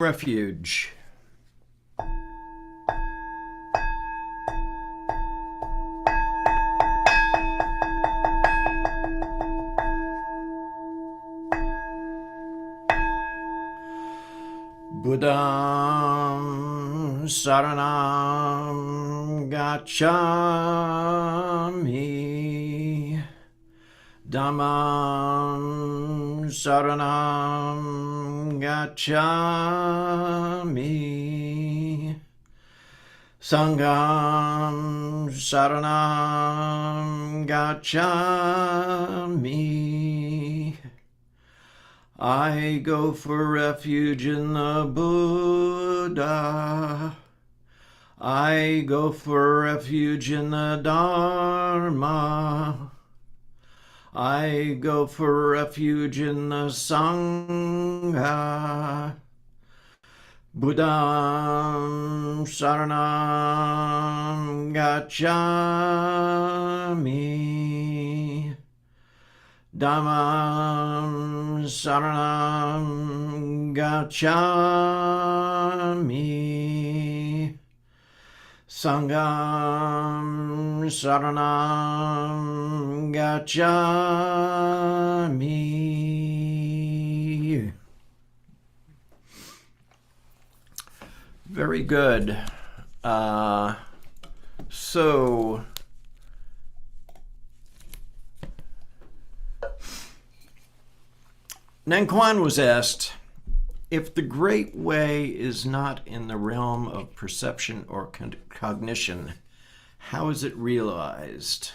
Refuge. Buddham Saranam Gacchami Dhammam Saranam Gacchami Sangham Saranam Gacchami. I go for refuge in the Buddha. I go for refuge in the Dharma. I go for refuge in the Sangha. Buddham Saranam Gacchami. Dhammam Saranam Gacchami. Sangham Saranam Gacchami. Very good. So Nanquan was asked, if the Great Way is not in the realm of perception or cognition, how is it realized?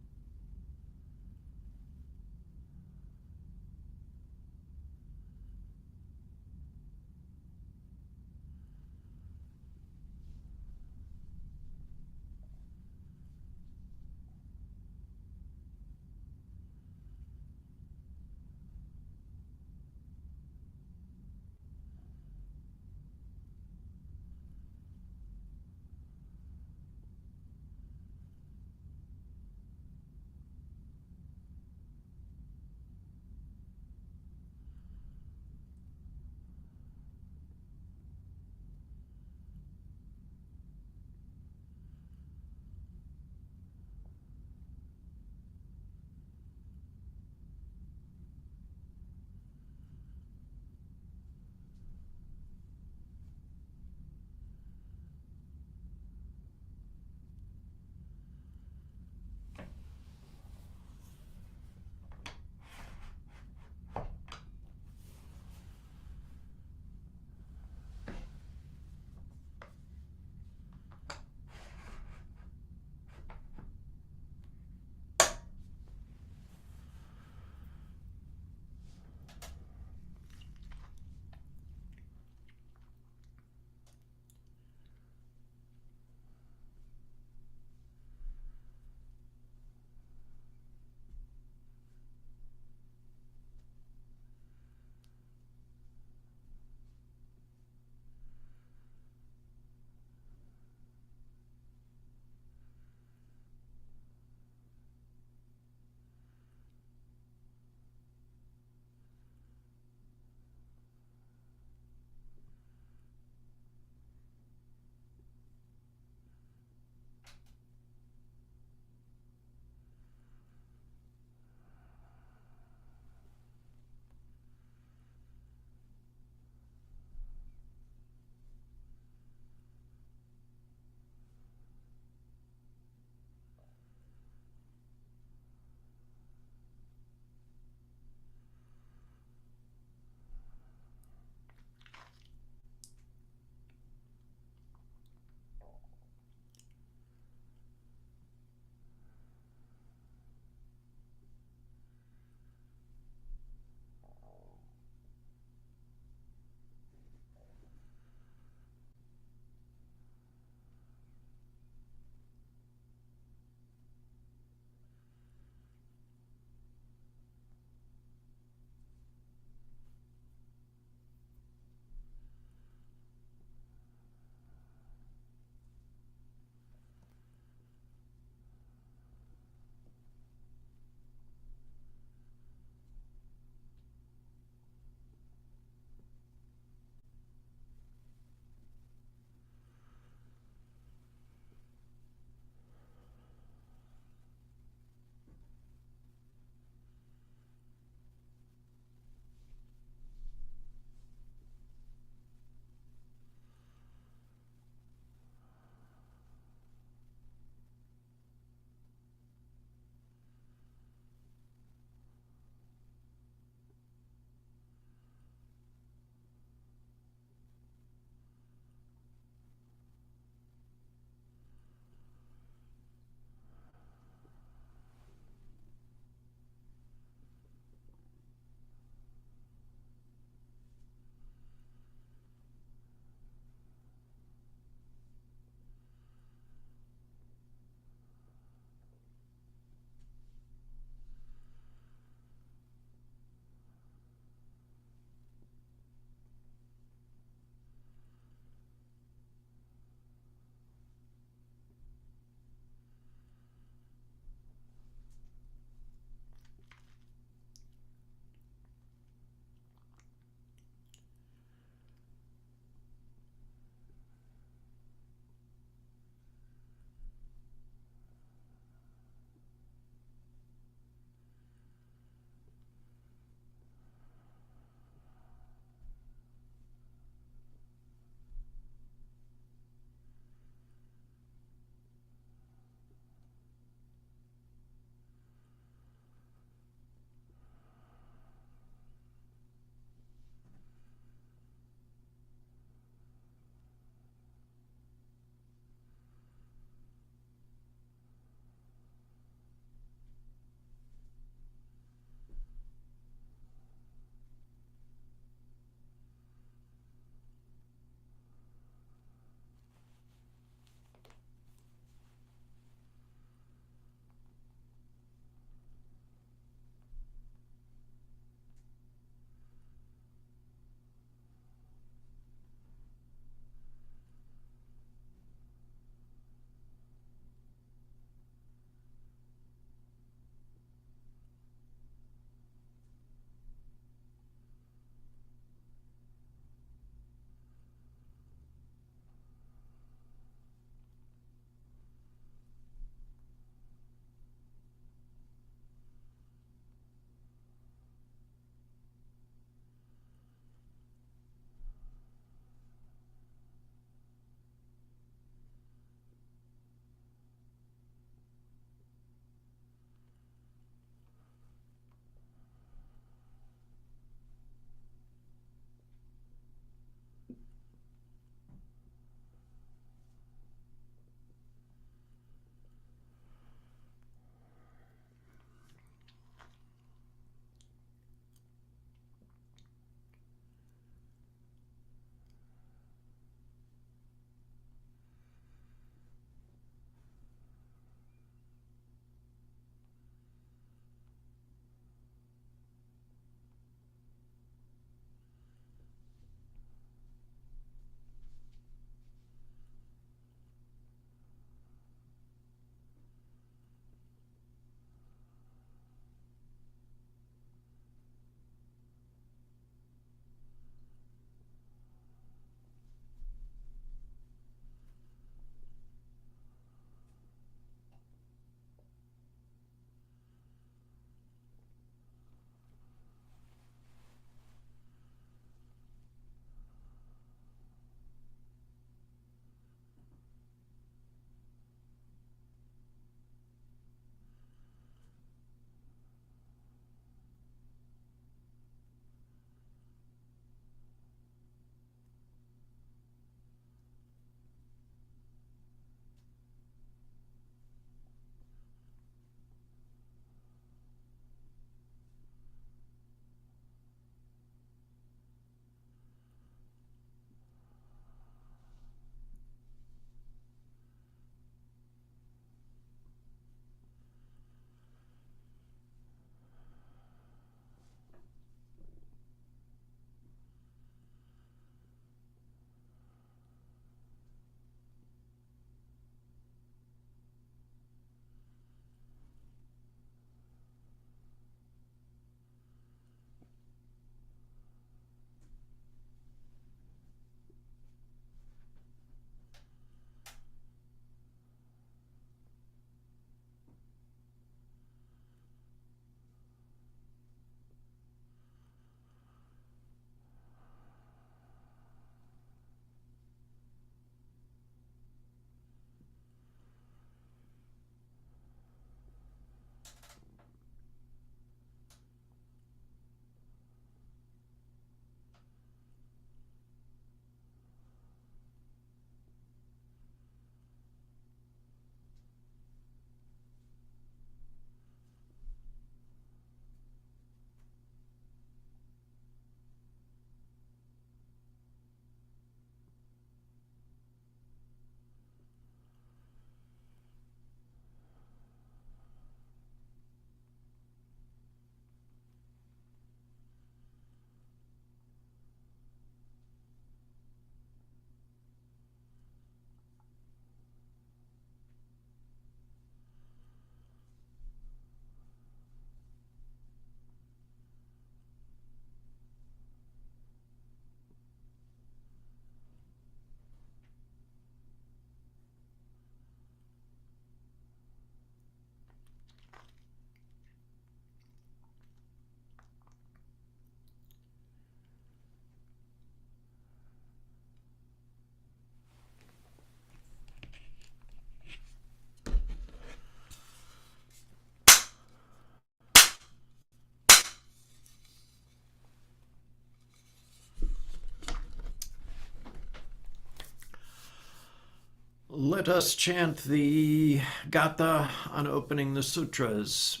Let us chant the Gatha on opening the sutras.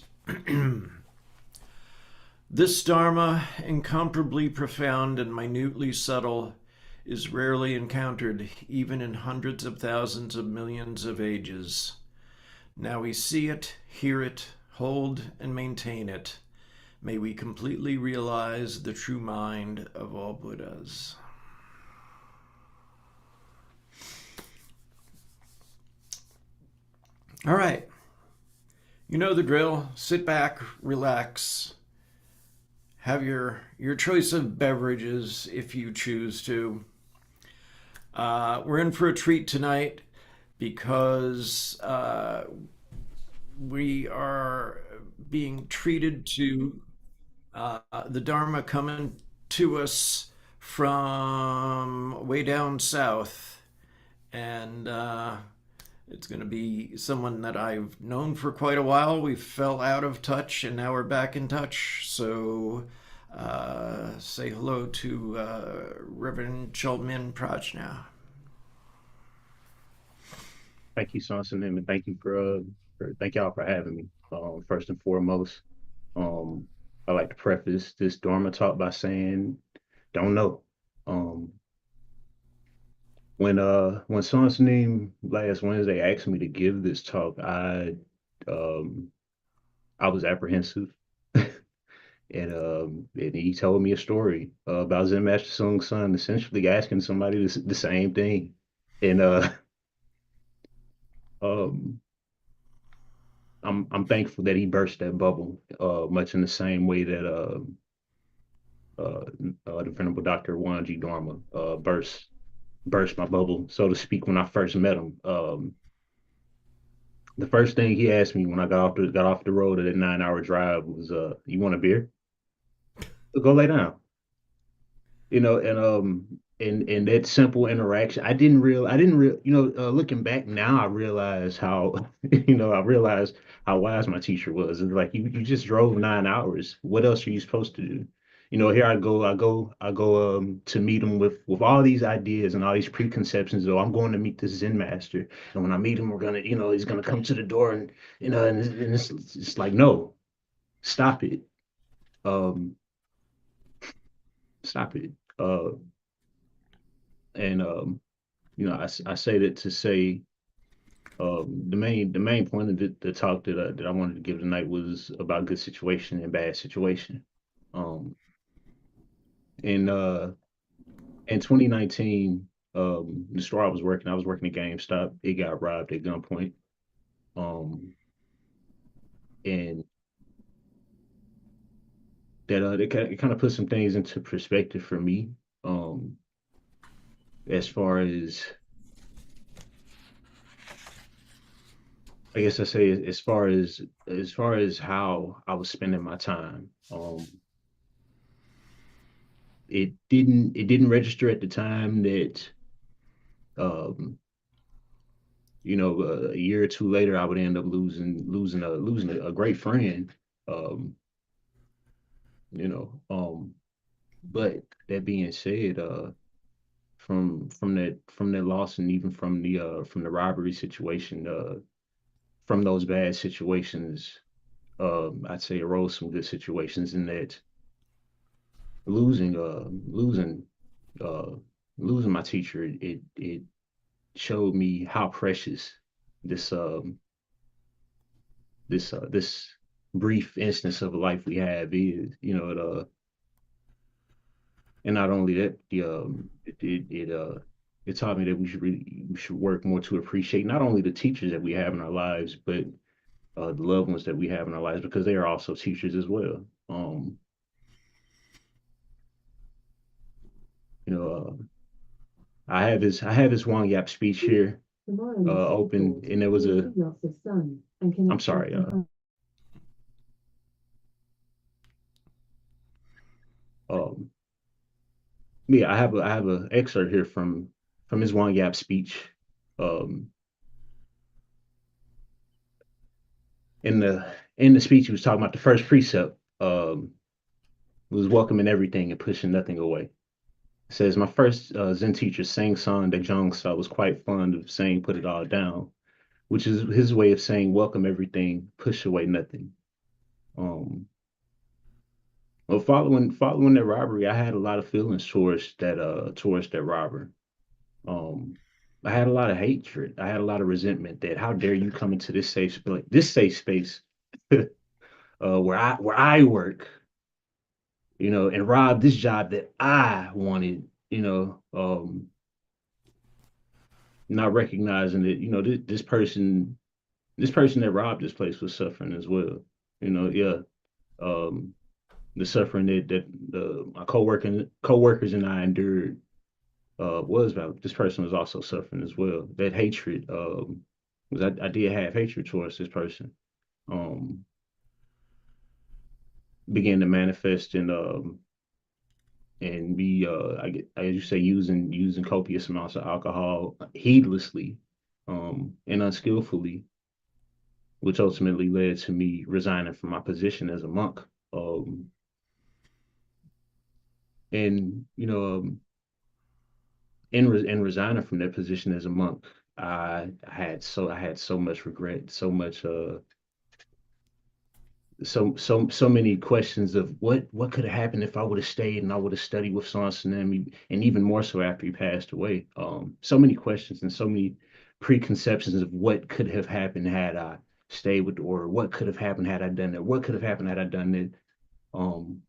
This Dharma, incomparably profound and minutely subtle, is rarely encountered even in hundreds of thousands of millions of ages. Now we see it, hear it, hold and maintain it. May we completely realize the true mind of all Buddhas. All right. You know the drill. Sit back, relax, have your choice of beverages if you choose to. We're in for a treat tonight because we are being treated to the Dharma coming to us from way down south. And it's going to be someone that I've known for quite a while. We fell out of touch and now we're back in touch. So say hello to Reverend Chalmin Prajna. Thank you, Sonson, and thank you thank y'all for having me. First and foremost, um, I like to preface this Dharma talk by saying, "Don't know." Um, when Sonson last Wednesday asked me to give this talk, um I was apprehensive, and he told me a story about Zen Master Sung's son, essentially asking somebody the same thing, and um I'm thankful that he burst that bubble, much in the same way that uh, the Venerable Dr. Wanji Dharma burst my bubble, so to speak, when I first met him. The first thing he asked me when I got off the road at that 9 hour drive was, "You want a beer? Go lay down." And that simple interaction, I didn't real, looking back now, I realize how, I realize how wise my teacher was. It's like, you just drove 9 hours. What else are you supposed to do? Here I go to meet him with all these ideas and all these preconceptions. Oh, I'm going to meet this Zen master, and when I meet him, he's gonna come to the door, and it's like, no, stop it, um, stop it. And I say that to say, the main point of the talk that I wanted to give tonight was about good situation and bad situation. Um, in uh, in 2019, the store I was working at GameStop. It got robbed at gunpoint. Um, and that it kind of put some things into perspective for me. Um, as far as I guess I say, as far as how I was spending my time. It didn't register at the time that, um, a year or two later I would end up losing a great friend. Um, you know, um, but that being said, from that loss, and even from the robbery situation, from those bad situations, I'd say arose some good situations in that losing uh losing uh losing my teacher, it showed me how precious this this brief instance of a life we have is. And not only that, it taught me that we should work more to appreciate not only the teachers that we have in our lives, but the loved ones that we have in our lives, because they are also teachers as well. You know, I have this Wang Yap speech here, open, and there was a. I'm sorry. Um, yeah, I have a excerpt here from his Wang Yap speech. Um, in the speech, he was talking about the first precept, was welcoming everything and pushing nothing away. says my first Zen teacher sang song that Jung Sa was quite fond of saying put it all down, which is his way of saying welcome everything, push away nothing. Um well following that robbery, I had a lot of feelings towards that robber. Um I had a lot of hatred. I had a lot of resentment that how dare you come into this safe space where I work, and rob this job that I wanted, not recognizing that, this person that robbed this place was suffering as well. Yeah. Um, the suffering that my coworkers and I endured was about this person was also suffering as well. That hatred, was I did have hatred towards this person. Um, began to manifest and be as you say using copious amounts of alcohol heedlessly and unskillfully, which ultimately led to me resigning from my position as a monk. Um, and in resigning from that position as a monk, I had so much regret, so many questions of what could have happened if I would have stayed and I would have studied with Son Sanemi, and even more so after he passed away. So many questions and so many preconceptions of what could have happened had I stayed with, or what could have happened had I done that, what could have happened had I done it. Um,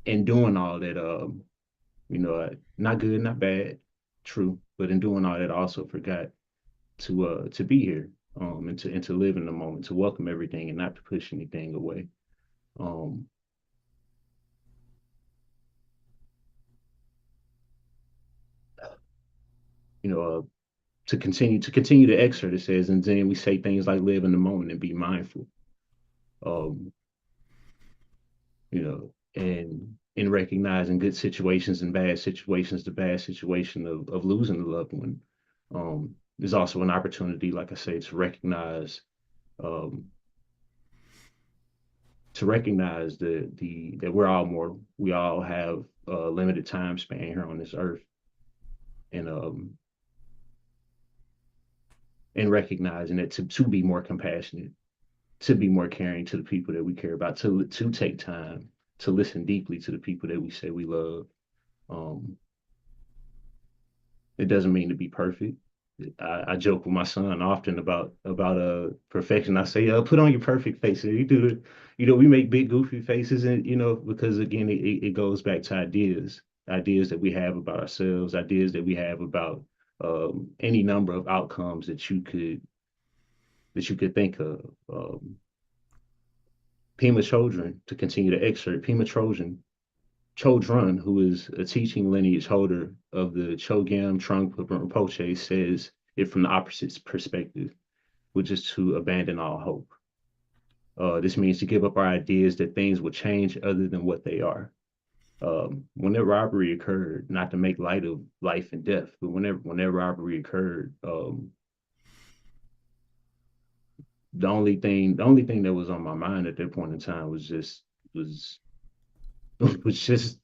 and doing all that, not good, not bad, true, but in doing all that, I also forgot to be here, and to live in the moment, to welcome everything and not to push anything away. Um, you know, to continue the excerpt, it says, and then we say things like live in the moment and be mindful. Um, and in recognizing good situations and bad situations, the bad situation of losing a loved one, is also an opportunity, like I say, um, to recognize that we all have a limited time span here on this earth, and recognizing that to be more compassionate, to be more caring to the people that we care about, to take time to listen deeply to the people that we say we love. Um, it doesn't mean to be perfect. I joke with my son often about perfection. I say, put on your perfect face. And you do it, we make big goofy faces, and because again it goes back to ideas that we have about ourselves, ideas that we have about any number of outcomes that you could think of. Pima Chodron, to continue the excerpt, Pima Chodron, who is a teaching lineage holder of the Chogyam Trungpa Rinpoche, says it from the opposite perspective, which is to abandon all hope. This means to give up our ideas that things will change other than what they are. When that robbery occurred, not to make light of life and death, but when that robbery occurred, the only thing that was on my mind at that point in time was was just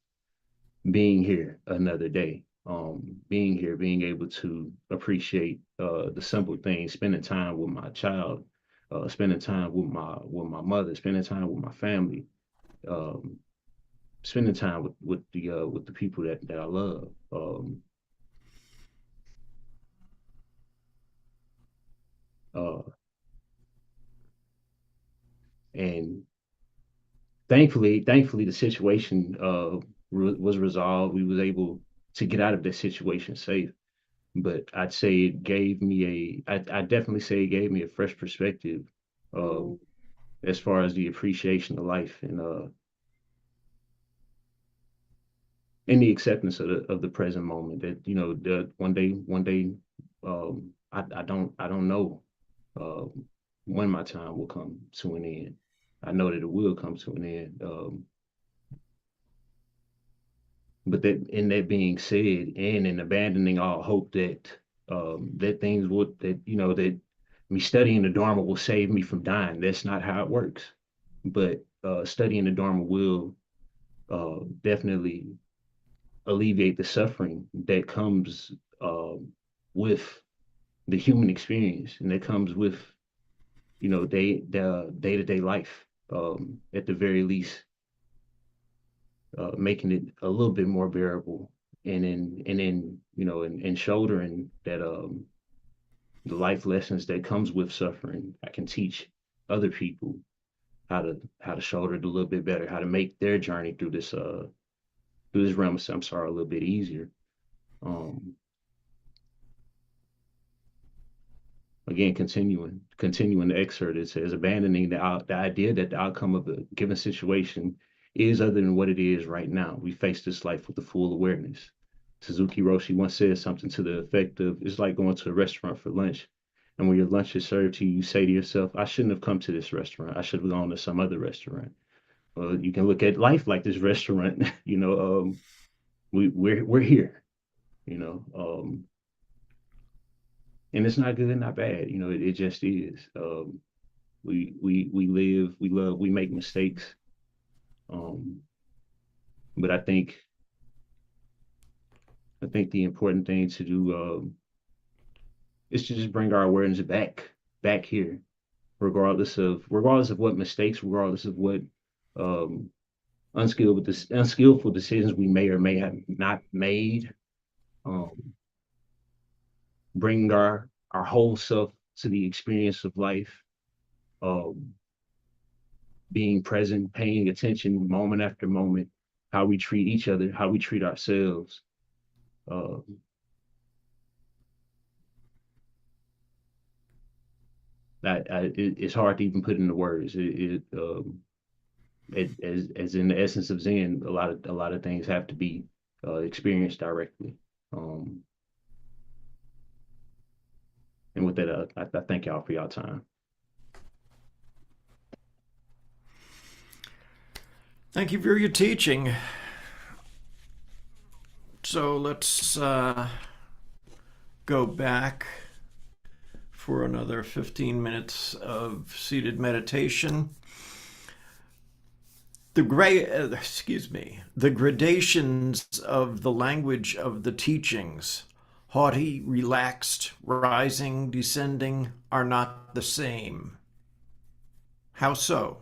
being here another day. Being here, being able to appreciate the simple things, spending time with my child, spending time with my mother, spending time with my family, um, spending time with the people that I love. Uh, and thankfully, the situation was resolved. We was able to get out of that situation safe. But I'd say it gave me I definitely say it gave me a fresh perspective, uh, as far as the appreciation of life and the acceptance of the present moment. That the one day, I don't know uh, when my time will come to an end. I know that it will come to an end. But that being said, and in abandoning all hope that things would that that me studying the Dharma will save me from dying. That's not how it works. But studying the Dharma will definitely alleviate the suffering that comes with the human experience and that comes with the day-to-day life, at the very least, making it a little bit more bearable, and then and shouldering that the life lessons that comes with suffering. I can teach other people how to shoulder it a little bit better, how to make their journey through this realm of samsara a little bit easier. um Again, continuing the excerpt, it says, abandoning the idea that the outcome of a given situation is other than what it is right now. We face this life with the full awareness. Suzuki Roshi once said something to the effect of, it's like going to a restaurant for lunch. And when your lunch is served to you, you say to yourself, I shouldn't have come to this restaurant. I should have gone to some other restaurant. Well, you can look at life like this restaurant. We're here, you know. And it's not good, not bad. It just is. We live, we love, we make mistakes. Um, but I think the important thing to do is to just bring our awareness back here, regardless of what mistakes, regardless of what um, unskillful decisions we may or may have not made. Um, bring our whole self to the experience of life. Um, Being present, paying attention moment after moment, how we treat each other, how we treat ourselves. Uh, it's hard to even put into words. As in the essence of Zen, a lot of things have to be experienced directly. Um, and with that, I thank y'all for y'all time. Thank you for your teaching. So let's go back for another 15 minutes of seated meditation. The gradations of the language of the teachings, haughty, relaxed, rising, descending, are not the same. How so?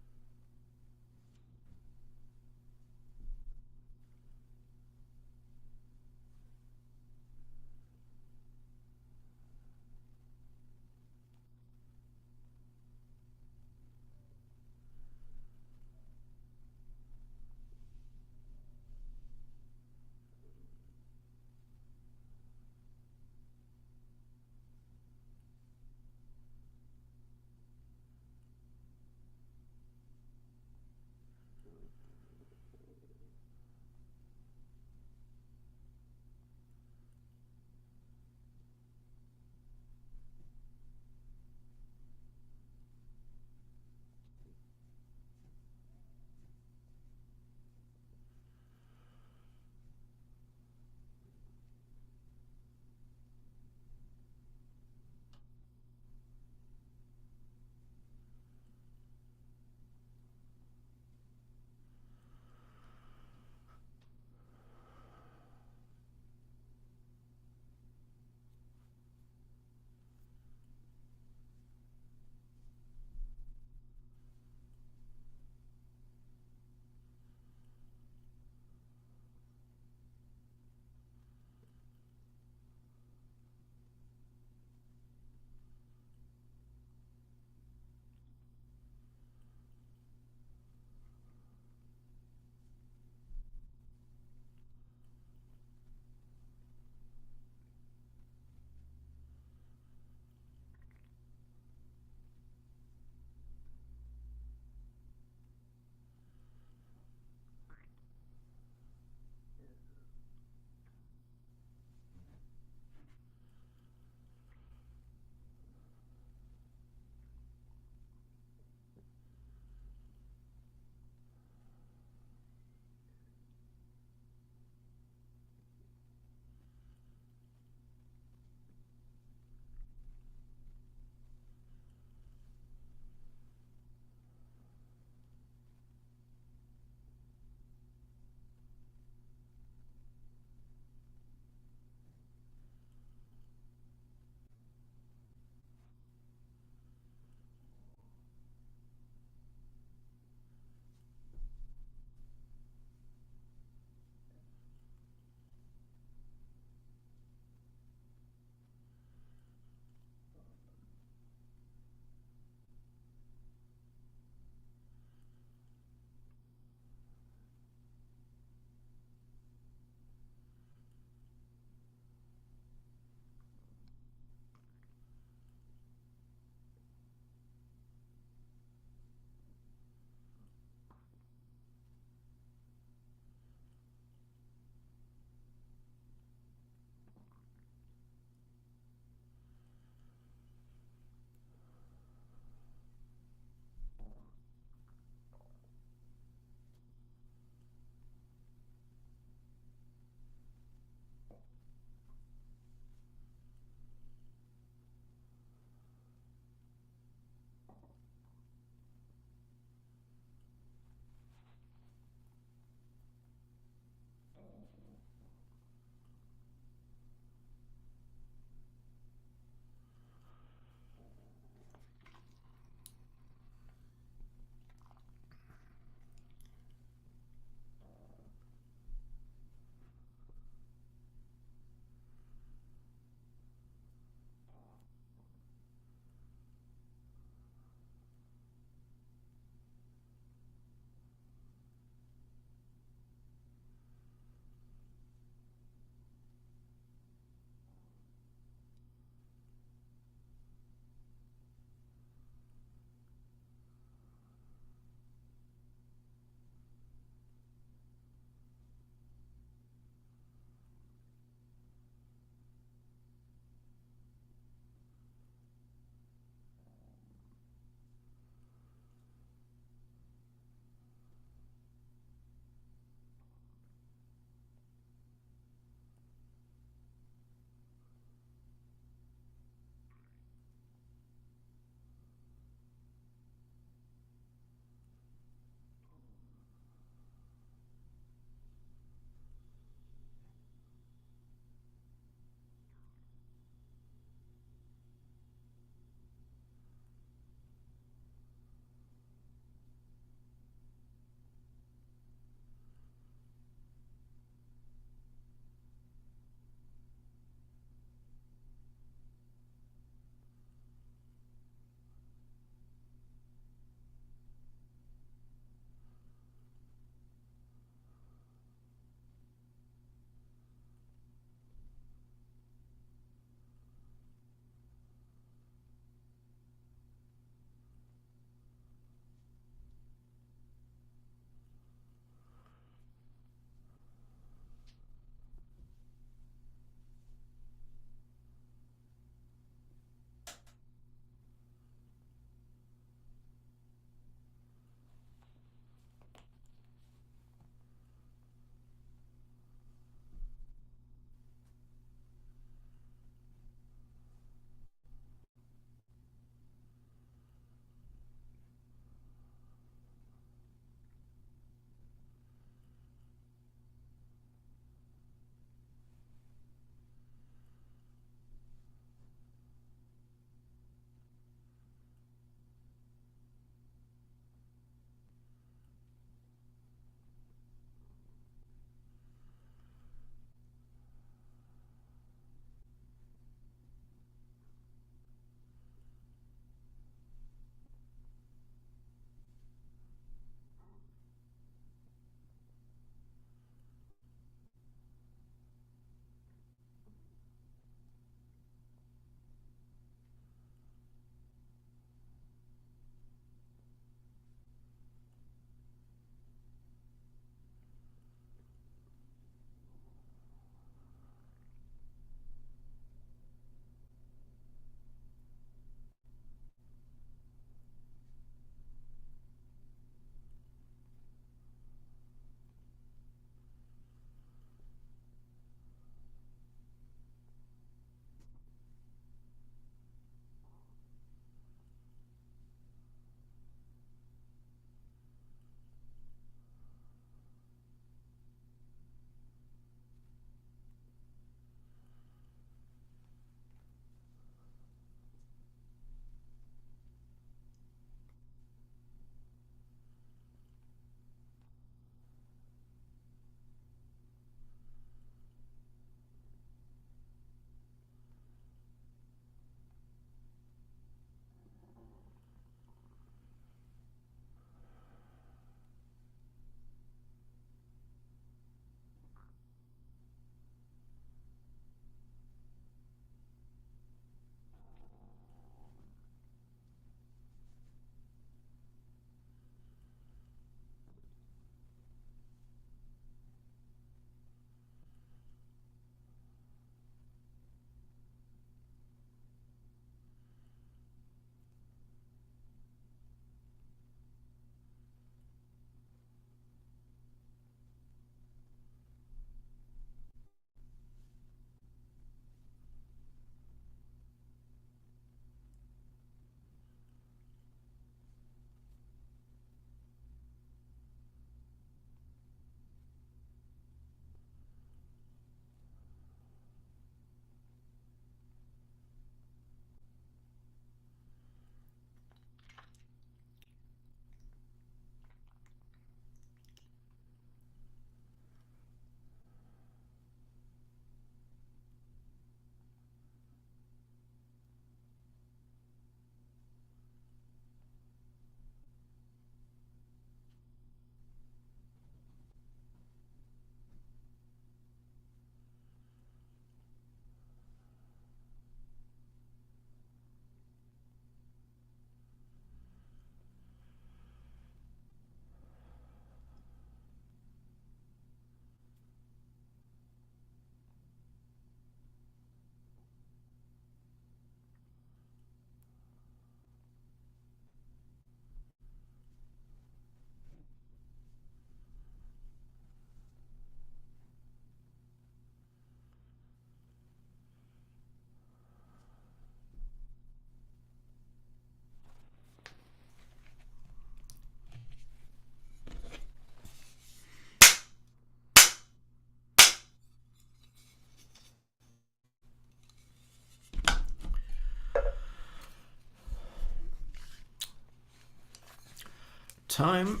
Time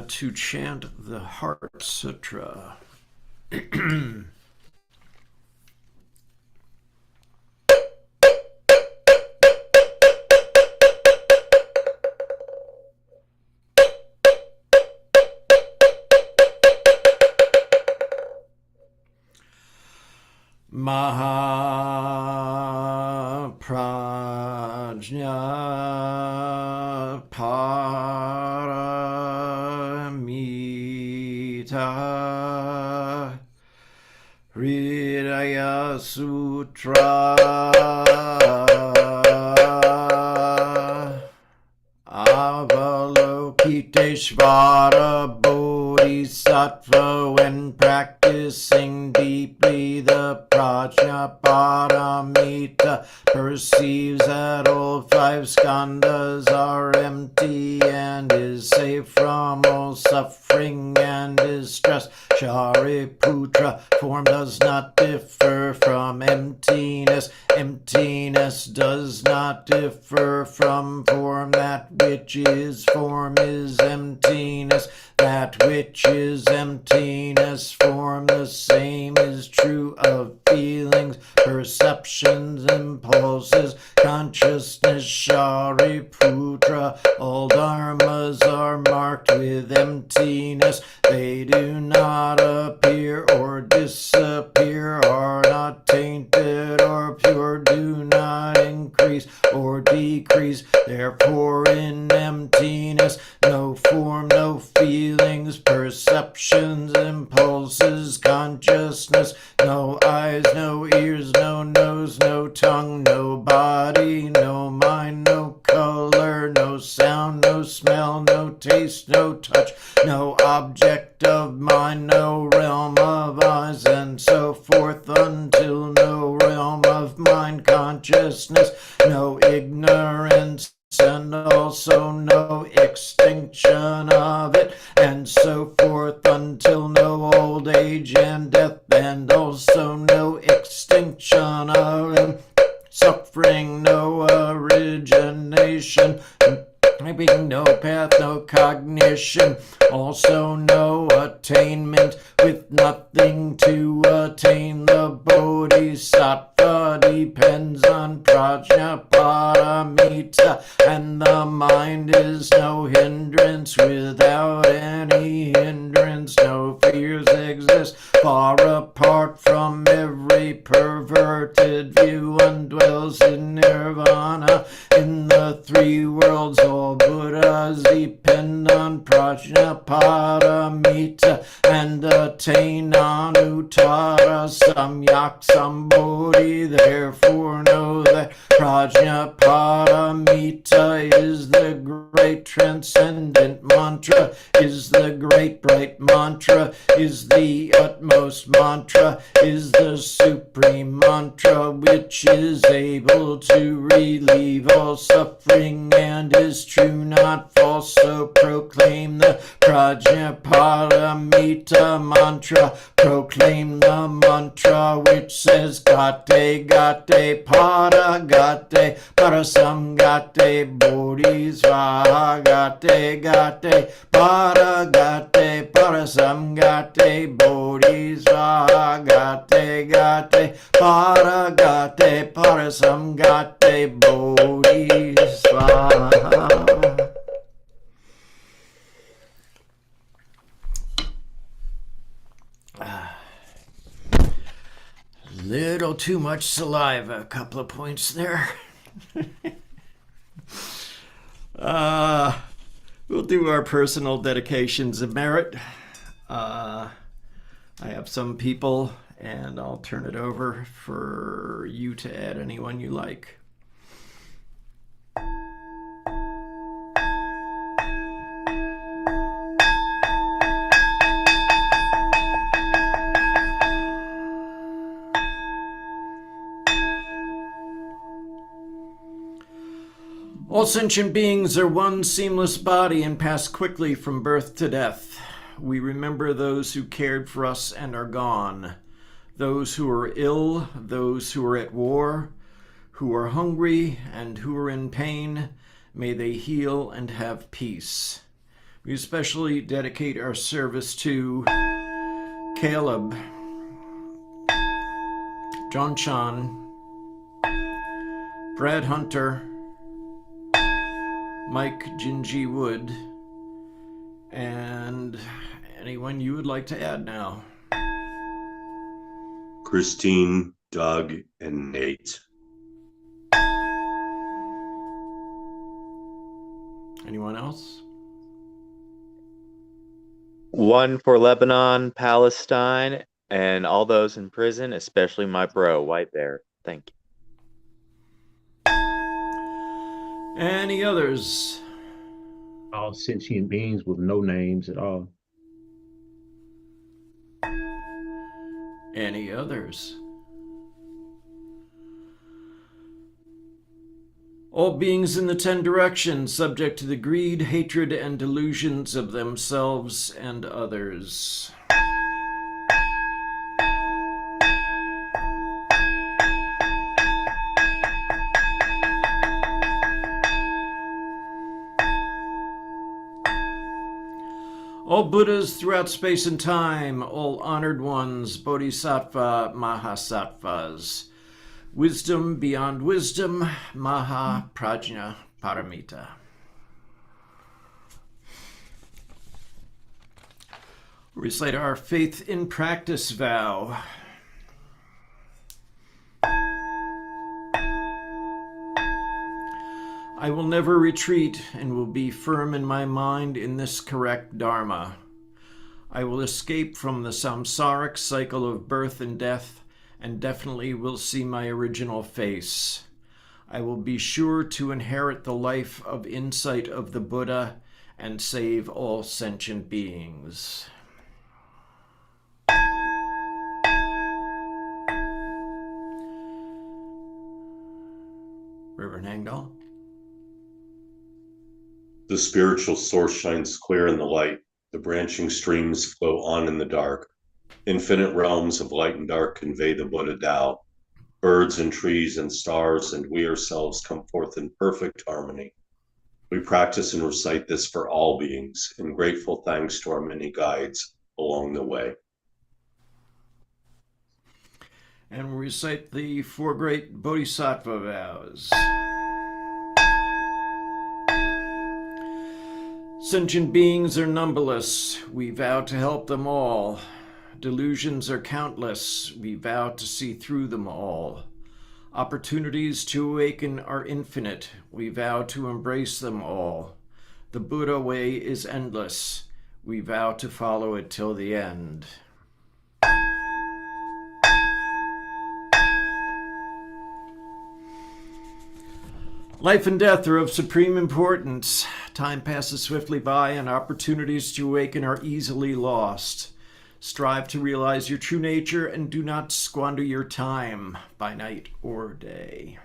to chant the Heart Sutra. Mahaprajna Paramita Hridaya Sutra Avalokiteshvara Bodhisattva, when practicing deeply the Prajna Paramita, perceives that all five skandhas are empty and is safe from all suffering and distress. Shariputra, form does not differ from emptiness. Emptiness does not differ from form. That which is form is emptiness. That which is emptiness, form. The same is true of feelings, perceptions, impulses, consciousness. Shariputra, all dharmas are marked with emptiness. They do not appear or disappear, are not tainted or pure, do not increase or decrease. Therefore in emptiness, no form, no feelings, perceptions, impulses, consciousness, no eyes, no ears, no nose, no tongue, no body, no mind, no color, no sound, no smell, no taste, no touch, no object of mind, no realm of eyes, and so forth, until no realm of mind consciousness, no ignorance, and also no extinction of it, and so forth, until no old age and death, and also no extinction of it, suffering, no origination, being no path, no cognition, also no attainment, with nothing to attain. The Bodhisattva depends on Prajna Paramita, and the mind is no hindrance. Without any hindrance, no fears exist. Far apart from every perverted view, one dwells in nirvana. In the three worlds, all Buddhas depend on Prajna Paramita and attain Anuttara Samyak Sambodhi. Therefore know that Prajna Paramita is the great transcendent mantra, is the great bright mantra, is the utmost mantra, is the supreme mantra, which is able to relieve all suffering and is true, not false. So proclaim the Prajna Paramita mantra. Proclaim the mantra which says Gate Gate Para Gate Parasam Gate Bodhisvaha Gate Gate Para Gate Parasam Gate Bodhisvaha Gate Gate Para Gate Parasam Gate Bodhisvaha. Little too much saliva, a couple of points there. We'll do our personal dedications of merit. I have some people, and I'll turn it over for you to add anyone you like. All sentient beings are one seamless body and pass quickly from birth to death. We remember those who cared for us and are gone, those who are ill, those who are at war, who are hungry and who are in pain. May they heal and have peace. We especially dedicate our service to Caleb, John Chan, Brad Hunter, Mike Gingy Wood, and anyone you would like to add now. Christine, Doug, and Nate. Anyone else? One for Lebanon, Palestine, and all those in prison, especially my bro, White Bear. Thank you. Any others? All sentient beings with no names at all. Any others? All beings in the 10 directions, subject to the greed, hatred, and delusions of themselves and others. All Buddhas throughout space and time, all honored ones, Bodhisattva, Mahasattvas, wisdom beyond wisdom, Maha Prajna Paramita. Recite our faith in practice vow. I will never retreat and will be firm in my mind in this correct Dharma. I will escape from the samsaric cycle of birth and death and definitely will see my original face. I will be sure to inherit the life of insight of the Buddha and save all sentient beings. Reverend Hangdahl. The spiritual source shines clear in the light. The branching streams flow on in the dark. Infinite realms of light and dark convey the Buddha Tao. Birds and trees and stars and we ourselves come forth in perfect harmony. We practice and recite this for all beings, in grateful thanks to our many guides along the way. And we recite the 4 great Bodhisattva vows. Sentient beings are numberless. We vow to help them all. Delusions are countless. We vow to see through them all. Opportunities to awaken are infinite. We vow to embrace them all. The Buddha way is endless. We vow to follow it till the end. Life and death are of supreme importance. Time passes swiftly by and opportunities to awaken are easily lost. Strive to realize your true nature and do not squander your time by night or day.